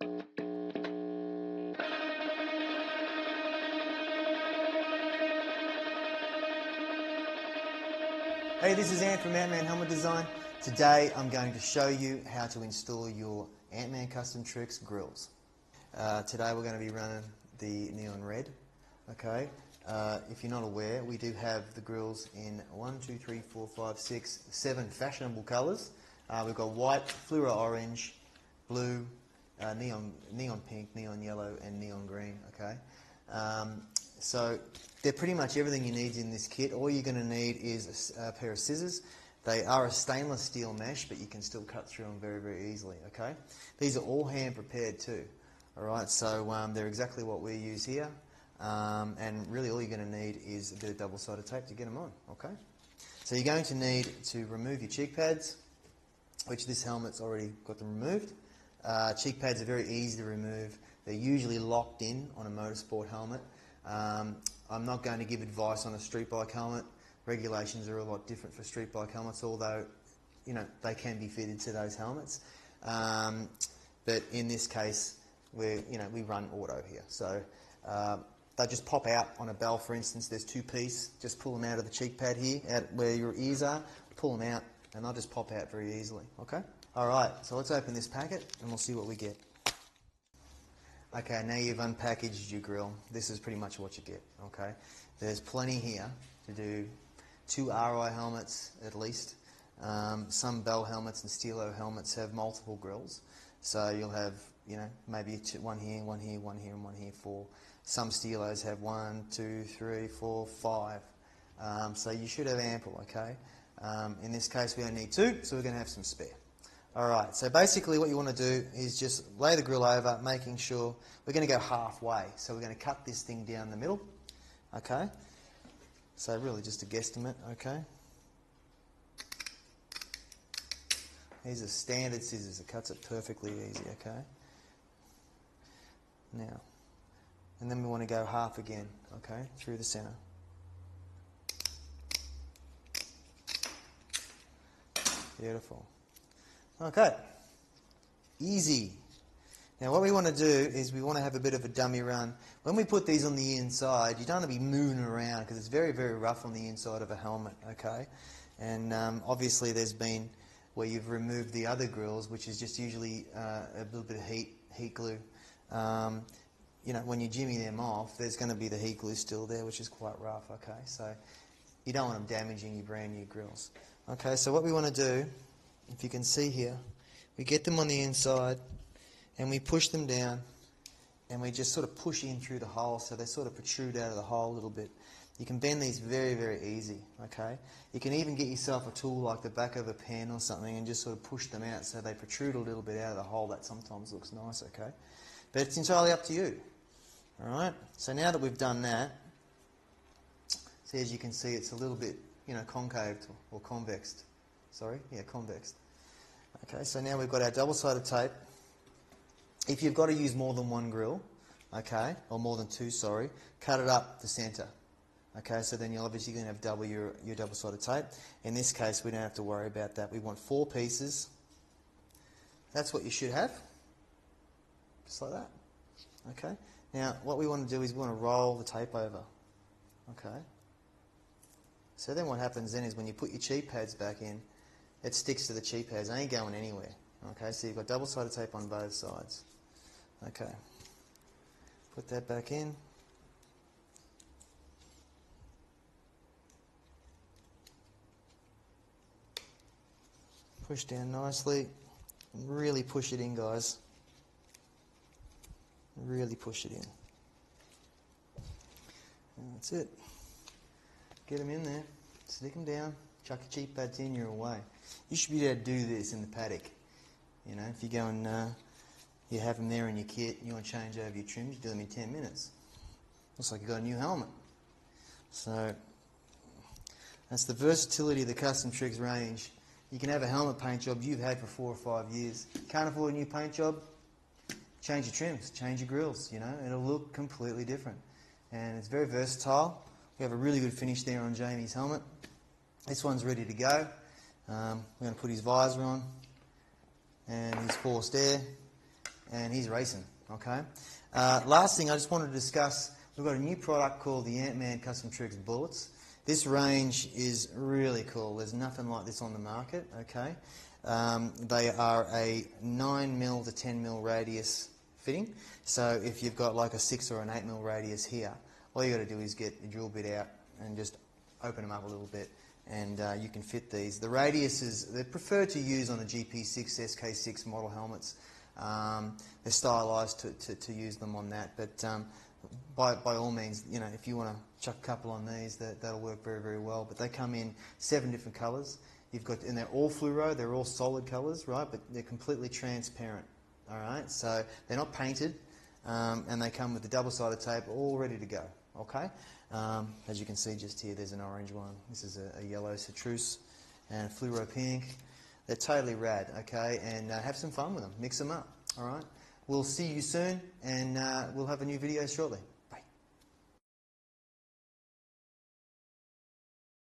Hey, this is Ant from Antman Helmet Design. Today I'm going to show you how to install your Antman Custom Trix Grillz. Today we're going to be running the neon red. Okay. If you're not aware, we do have the Grillz in 7 fashionable colours. We've got white, fluoro orange, blue, neon pink, neon yellow, and neon green. Okay. So they're pretty much everything you need in this kit. All you're going to need is a pair of scissors. They are a stainless steel mesh, but you can still cut through them very, very easily. Okay. These are all hand prepared too. All right. So they're exactly what we use here. And really all you're going to need is a bit of double-sided tape to get them on. Okay. So you're going to need to remove your cheek pads, which this helmet's already got them removed. Cheek pads are very easy to remove. They're usually locked in on a motorsport helmet. I'm not going to give advice on a street bike helmet. Regulations are a lot different for street bike helmets, although they can be fitted to those helmets. But in this case, we run auto here. So they just pop out on a bell, for instance. There's 2-piece. Just pull them out of the cheek pad here, out where your ears are. Pull them out, and they'll just pop out very easily. Okay. All right. So let's open this packet, and we'll see what we get. Okay, now you've unpackaged your grill. This is pretty much what you get, okay? There's plenty here to do 2 RI helmets at least. Some Bell helmets and Stilo helmets have multiple grills. So you'll have, maybe one here, one here, one here, and one here, 4. Some Stilos have 1, 2, 3, 4, 5. So you should have ample, okay? In this case, we only need 2, so we're going to have some spare. Alright, so basically what you want to do is just lay the grill over, making sure we're going to go halfway. So we're going to cut this thing down the middle, okay? So really just a guesstimate, okay? These are standard scissors, it cuts it perfectly easy, okay? Now, and then we want to go half again, okay, through the centre. Beautiful. Okay, easy. Now what we want to do is we want to have a bit of a dummy run. When we put these on the inside, you don't want to be moving around because it's very, very rough on the inside of a helmet, okay? And obviously there's been where you've removed the other grills, which is just usually a little bit of heat glue. When you jimmy them off, there's going to be the heat glue still there, which is quite rough, okay? So you don't want them damaging your brand new grills. Okay, so what we want to do, if you can see here, we get them on the inside and we push them down and we just sort of push in through the hole so they sort of protrude out of the hole a little bit. You can bend these very, very easy, okay? You can even get yourself a tool like the back of a pen or something and just sort of push them out so they protrude a little bit out of the hole. That sometimes looks nice, okay? But it's entirely up to you, alright? So now that we've done that, see, as you can see, it's a little bit, concaved or convexed. Sorry, yeah, convexed. Okay, so now we've got our double-sided tape. If you've got to use more than one grill, okay, or more than 2, sorry, cut it up the centre. Okay, so then you're obviously going to have double your double-sided tape. In this case, we don't have to worry about that. We want 4 pieces. That's what you should have, just like that. Okay. Now, what we want to do is we want to roll the tape over. Okay. So then what happens then is when you put your cheek pads back in, it sticks to the cheek pads. It ain't going anywhere. Okay, so you've got double-sided tape on both sides. Okay. Put that back in. Push down nicely. Really push it in, guys. Really push it in. And that's it. Get them in there. Stick them down. Chuck your cheek pads in, you're away. You should be able to do this in the paddock. If you go and you have them there in your kit, you want to change over your trims, you do them in 10 minutes. Looks like you've got a new helmet. So that's the versatility of the Custom Trix range. You can have a helmet paint job you've had for 4 or 5 years. Can't afford a new paint job? Change your trims, change your grills, it'll look completely different. And it's very versatile. We have a really good finish there on Jamie's helmet. This one's ready to go. We're going to put his visor on and his forced air. and he's racing. Okay. Last thing I just wanted to discuss, we've got a new product called the Antman Custom Trix bullets. This range is really cool. There's nothing like this on the market. Okay. They are a 9mm to 10mm radius fitting. So if you've got like a 6 or an 8mm radius here, all you got to do is get your drill bit out and just open them up a little bit, and you can fit these. The radiuses, they're preferred to use on the GP6, SK6 model helmets. They're stylized to use them on that, but by all means, you know, if you want to chuck a couple on these, that'll work very, very well. But they come in 7 different colours. You've got, and they're all fluoro, they're all solid colours, right? But they're completely transparent, all right? So they're not painted, and they come with the double-sided tape all ready to go, okay? As you can see just here, there's an orange one. This is a yellow chartreuse and a fluoro pink. They're totally rad, okay? And have some fun with them. Mix them up, all right? We'll see you soon, and we'll have a new video shortly.